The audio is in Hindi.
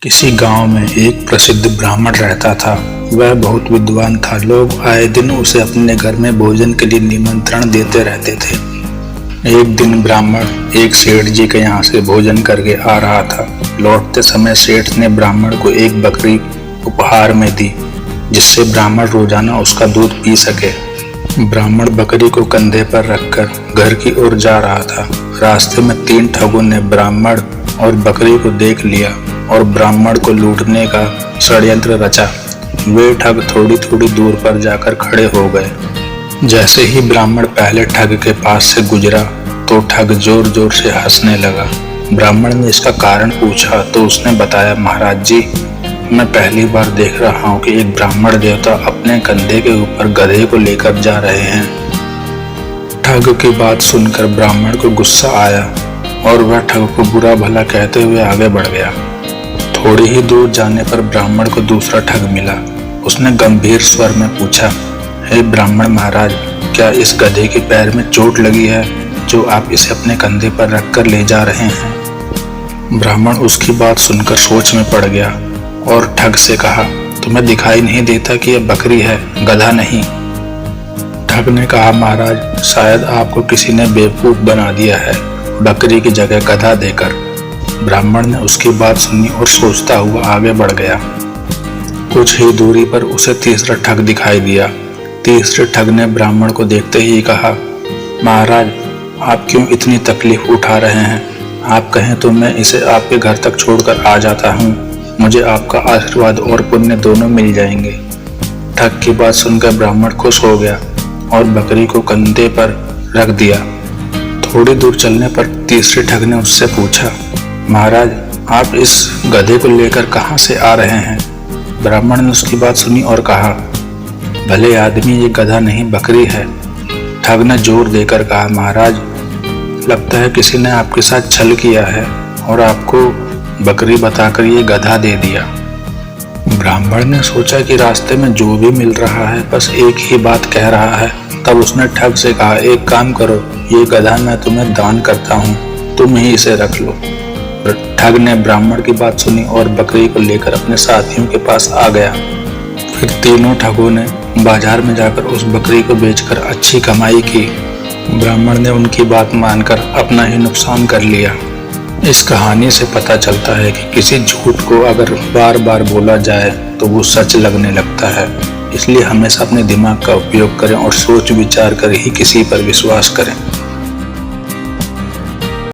किसी गांव में एक प्रसिद्ध ब्राह्मण रहता था। वह बहुत विद्वान था। लोग आए दिन उसे अपने घर में भोजन के लिए निमंत्रण देते रहते थे। एक दिन ब्राह्मण एक सेठ जी के यहाँ से भोजन करके आ रहा था। लौटते समय सेठ ने ब्राह्मण को एक बकरी उपहार में दी, जिससे ब्राह्मण रोजाना उसका दूध पी सके। ब्राह्मण बकरी को कंधे पर रखकर घर की ओर जा रहा था। रास्ते में 3 ठगों ने ब्राह्मण और बकरी को देख लिया और ब्राह्मण को लूटने का षड्यंत्र रचा। वे ठग थोड़ी थोड़ी दूर पर जाकर खड़े हो गए। जैसे ही ब्राह्मण पहले ठग के पास से गुजरा तो ठग जोर जोर से हंसने लगा। ब्राह्मण ने इसका कारण पूछा तो उसने बताया, महाराज जी, मैं पहली बार देख रहा हूँ कि एक ब्राह्मण देवता अपने कंधे के ऊपर गधे को लेकर जा रहे हैं। ठग की बात सुनकर ब्राह्मण को गुस्सा आया और वह ठग को बुरा भला कहते हुए आगे बढ़ गया। थोड़ी ही दूर जाने पर ब्राह्मण को दूसरा ठग मिला। उसने गंभीर स्वर में पूछा, हे ब्राह्मण महाराज, क्या इस गधे के पैर में चोट लगी है जो आप इसे अपने कंधे पर रखकर ले जा रहे हैं? ब्राह्मण उसकी बात सुनकर सोच में पड़ गया और ठग से कहा, तुम्हें दिखाई नहीं देता कि यह बकरी है, गधा नहीं? ठग ने कहा, महाराज, शायद आपको किसी ने बेवकूफ बना दिया है बकरी की जगह गधा देकर। ब्राह्मण ने उसकी बात सुनी और सोचता हुआ आगे बढ़ गया। कुछ ही दूरी पर उसे तीसरा ठग दिखाई दिया। तीसरे ठग ने ब्राह्मण को देखते ही कहा, महाराज, आप क्यों इतनी तकलीफ उठा रहे हैं? आप कहें तो मैं इसे आपके घर तक छोड़कर आ जाता हूँ। मुझे आपका आशीर्वाद और पुण्य दोनों मिल जाएंगे। ठग की बात सुनकर ब्राह्मण खुश हो गया और बकरी को कंधे पर रख दिया। थोड़ी दूर चलने पर तीसरे ठग ने उससे पूछा, महाराज, आप इस गधे को लेकर कहाँ से आ रहे हैं? ब्राह्मण ने उसकी बात सुनी और कहा, भले आदमी, ये गधा नहीं बकरी है। ठग ने जोर देकर कहा, महाराज, लगता है किसी ने आपके साथ छल किया है और आपको बकरी बताकर ये गधा दे दिया। ब्राह्मण ने सोचा कि रास्ते में जो भी मिल रहा है बस एक ही बात कह रहा है। तब उसने ठग से कहा, एक काम करो, ये गधा मैं तुम्हें दान करता हूँ, तुम ही इसे रख लो। ठग ने ब्राह्मण की बात सुनी और बकरी को लेकर अपने साथियों के पास आ गया। फिर तीनों ठगों ने बाजार में जाकर उस बकरी को बेचकर अच्छी कमाई की। ब्राह्मण ने उनकी बात मानकर अपना ही नुकसान कर लिया। इस कहानी से पता चलता है कि किसी झूठ को अगर बार बार बोला जाए तो वो सच लगने लगता है। इसलिए हमेशा अपने दिमाग का उपयोग करें और सोच विचार कर ही किसी पर विश्वास करें।